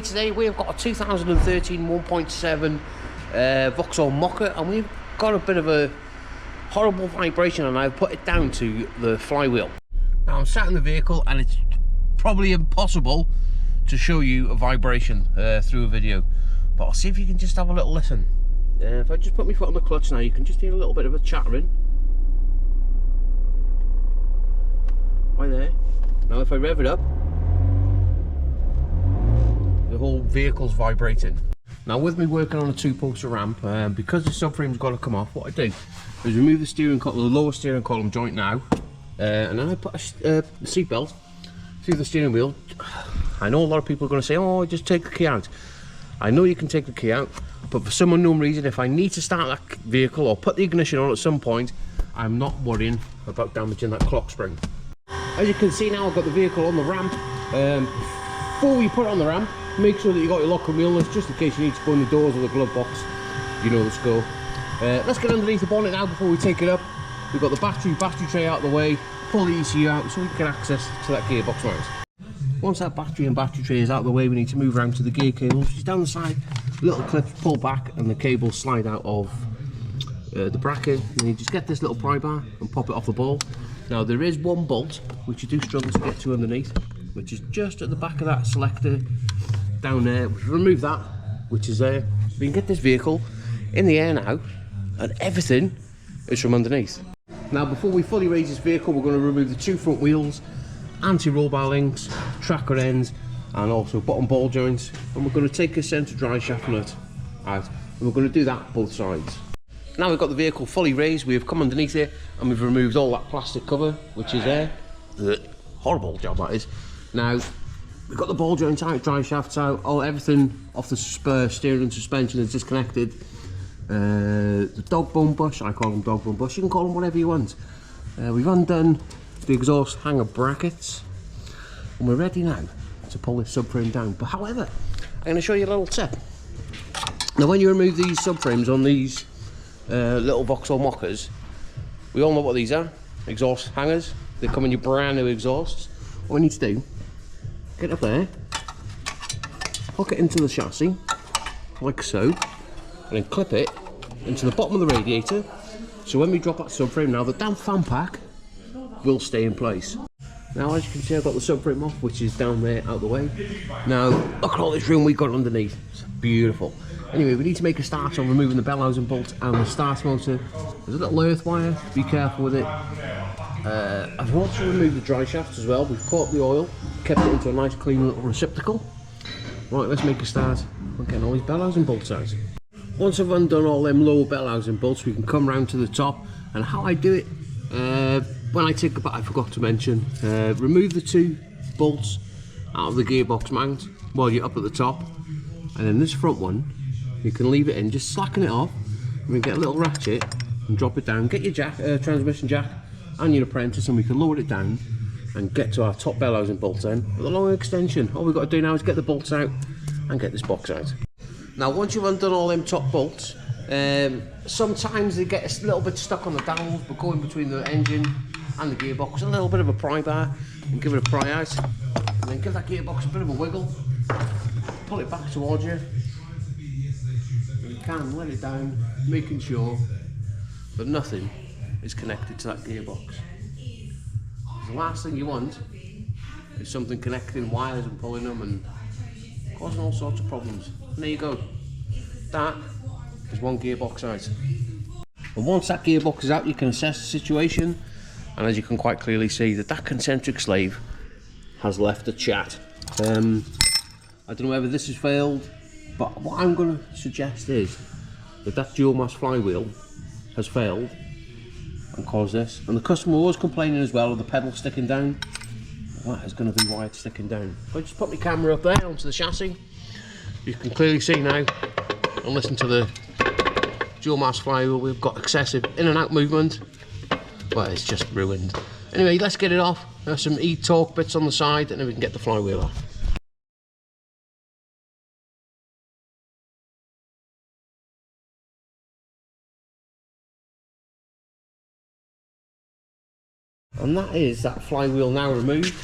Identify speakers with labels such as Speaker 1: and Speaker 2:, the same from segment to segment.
Speaker 1: today we've got a 2013 1.7 Vauxhall Mokka, and we've got a bit of a horrible vibration, and I've put it down to the flywheel. Now I'm sat in the vehicle and it's probably impossible to show you a vibration through a video, but I'll see if you can just have a little listen. If I just put my foot on the clutch now, you can just hear a little bit of a chattering right there. Now if I rev it up, the whole vehicle's vibrating. Now with me working on a two-poster ramp, because the subframe's got to come off, what I do is remove the steering column, the lower steering column joint now, and then I put a seat belt through the steering wheel. I know a lot of people are going to say, oh, just take the key out. I know you can take the key out, but for some unknown reason, if I need to start that vehicle or put the ignition on at some point, I'm not worrying about damaging that clock spring. As you can see now, I've got the vehicle on the ramp. Before we put it on the ramp, make sure that you got your lock and wheel nuts, just in case you need to open the doors or the glove box. You know the score. Let's get underneath the bonnet now before we take it up. We've got the battery tray out of the way, pull the ECU out so we can get access to that gearbox mount. Once that battery and battery tray is out of the way, we need to move around to the gear cable, which is down the side. Little clips pull back and the cable slide out of the bracket, and you just get this little pry bar and pop it off the ball. Now there is one bolt which you do struggle to get to underneath, which is just at the back of that selector down there. We remove that, which is there. We can get this vehicle in the air now, and everything is from underneath. Now before we fully raise this vehicle, we're going to remove the two front wheels, anti-roll bar links, tracker ends, and also bottom ball joints, and we're going to take a centre drive shaft nut out, and we're going to do that both sides. Now we've got the vehicle fully raised, we've come underneath it and we've removed all that plastic cover which is there. Horrible job that is. Now we've got the ball joints out, drive shafts out, everything off the steering and suspension is disconnected. The dog bone bush, I call them dog bone bush, you can call them whatever you want. We've undone the exhaust hanger brackets and we're ready now to pull this subframe down. But however, I'm going to show you a little tip. Now when you remove these subframes on these little Vauxhall Mokkas, we all know what these are, exhaust hangers. They come in your brand new exhausts. What we need to do, get up there, hook it into the chassis like so, and then clip it into the bottom of the radiator, so when we drop that subframe now, the damp fan pack will stay in place. Now as you can see, I've got the subframe off, which is down there out the way. Now look at all this room we got underneath, it's beautiful. Anyway, we need to make a start on removing the bell housing bolt and the start motor. There's a little earth wire, be careful with it. I've also removed the dry shafts as well. We've caught the oil, kept it into a nice clean little receptacle. Right, let's make a start on getting all these bell housing bolts out. Once I've undone all them lower bell housing bolts, we can come round to the top, and how I do it, when I take about, I forgot to mention, remove the two bolts out of the gearbox mount while you're up at the top, and then this front one you can leave it in, just slacken it off, and we get a little ratchet and drop it down, get your jack, transmission jack and your apprentice, and we can lower it down and get to our top bell housing bolt end with a long extension. All we've got to do now is get the bolts out and get this box out. Now once you've undone all them top bolts, sometimes they get a little bit stuck on the dowels, but going between the engine and the gearbox, a little bit of a pry bar, and give it a pry out, and then give that gearbox a bit of a wiggle, pull it back towards you. You can let it down, making sure that nothing is connected to that gearbox. The last thing you want is something connecting wires and pulling them and causing all sorts of problems. And there you go. That is one gearbox out. And once that gearbox is out, you can assess the situation, and as you can quite clearly see, that concentric slave has left a chat. I don't know whether this has failed, but what I'm going to suggest is that dual mass flywheel has failed and caused this. And the customer was complaining as well of the pedal sticking down. That is going to be why it's sticking down. If I just put my camera up there onto the chassis, you can clearly see now and listen to the dual mass flywheel. We've got excessive in and out movement. Well, it's just ruined. Anyway, let's get it off. There's some e-torque bits on the side, and then we can get the flywheel off. And that is that flywheel now removed.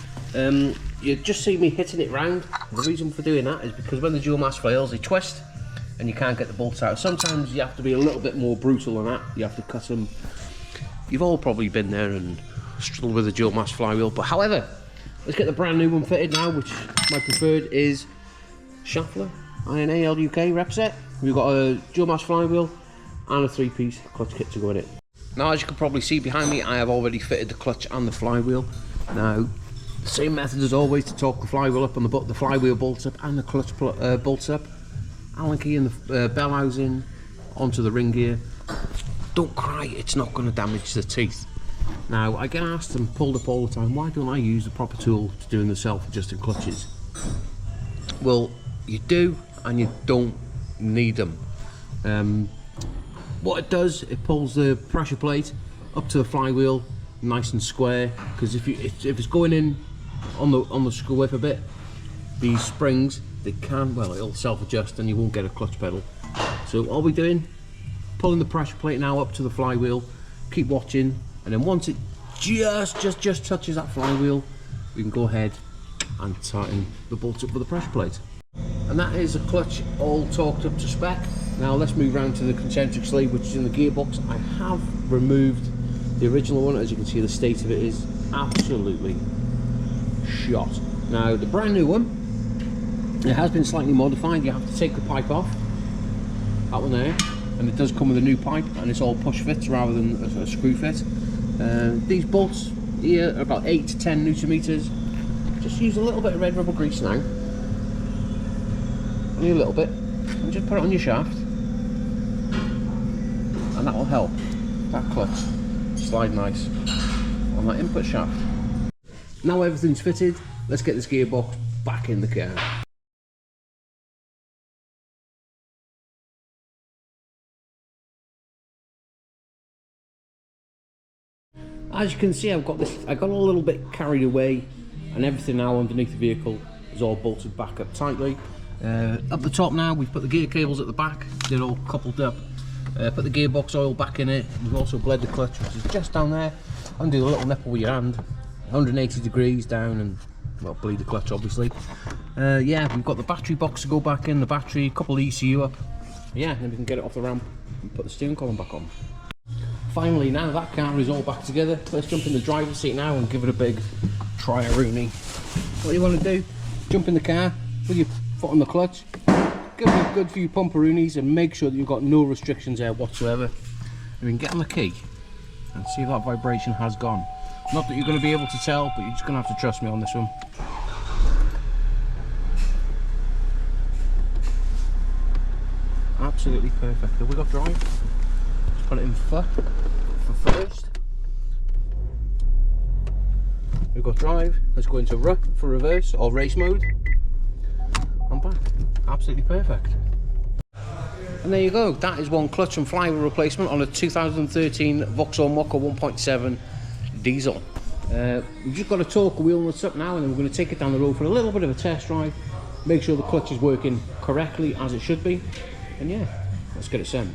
Speaker 1: you just see me hitting it round. The reason for doing that is because when the dual mass flails, they twist and you can't get the bolts out. Sometimes you have to be a little bit more brutal than that. You have to cut them. You've all probably been there and struggled with a dual mass flywheel. But however, let's get the brand new one fitted now, which my preferred is Schaeffler INA UK rep set. We've got a dual mass flywheel and a 3-piece clutch kit to go in it. Now, as you can probably see behind me, I have already fitted the clutch and the flywheel. Now, the same method as always to torque the flywheel up, and the flywheel bolts up and the clutch bolts up. Allen key and the bell housing onto the ring gear. Don't cry, it's not going to damage the teeth. Now, I get asked and pulled up all the time, why don't I use the proper tool to doing the self-adjusting clutches? Well, you do and you don't need them. What it does, it pulls the pressure plate up to the flywheel nice and square, because if it's going in on the screw whip a bit, these springs, they can, well, it'll self-adjust and you won't get a clutch pedal. So all we're doing, pulling the pressure plate now up to the flywheel, keep watching, and then once it just touches that flywheel, we can go ahead and tighten the bolts up with the pressure plate. And that is a clutch all torqued up to spec. Now let's move around to the concentric sleeve, which is in the gearbox. I have removed the original one. As you can see, the state of it is absolutely shot. Now the brand new one, it has been slightly modified. You have to take the pipe off, that one there, and it does come with a new pipe, and it's all push fits rather than a screw fit. These bolts here are about 8 to 10 Newton meters. Just use a little bit of red rubber grease now, only a little bit, and just put it on your shaft, and that will help that clutch slide nice on that input shaft. Now everything's fitted, let's get this gearbox back in the car. As you can see, I got a little bit carried away, and everything now underneath the vehicle is all bolted back up tightly. Up the top now, we've put the gear cables at the back, they're all coupled up. Put the gearbox oil back in it. We've also bled the clutch, which is just down there. Undo the little nipple with your hand, 180 degrees down, and well, bleed the clutch obviously. Yeah, we've got the battery box to go back in, the battery, a couple of ECU up. Yeah, then we can get it off the ramp and put the steering column back on. Finally, now that car is all back together, let's jump in the driver's seat now and give it a big try-a-rooney. What you want to do, jump in the car with your foot on the clutch, give it a good few pumperoonies, and make sure that you've got no restrictions there whatsoever. And we can get on the key and see if that vibration has gone. Not that you're going to be able to tell, but you're just going to have to trust me on this one. Absolutely perfect. Have we got drive? Just put it in for first. We've got drive. Let's go into for reverse or race mode. I'm back. Absolutely perfect. And there you go. That is one clutch and flywheel replacement on a 2013 Vauxhall Mokka 1.7 diesel. We've just got to torque the wheel nuts up now, and then we're going to take it down the road for a little bit of a test drive. Make sure the clutch is working correctly as it should be. And yeah, let's get it sent.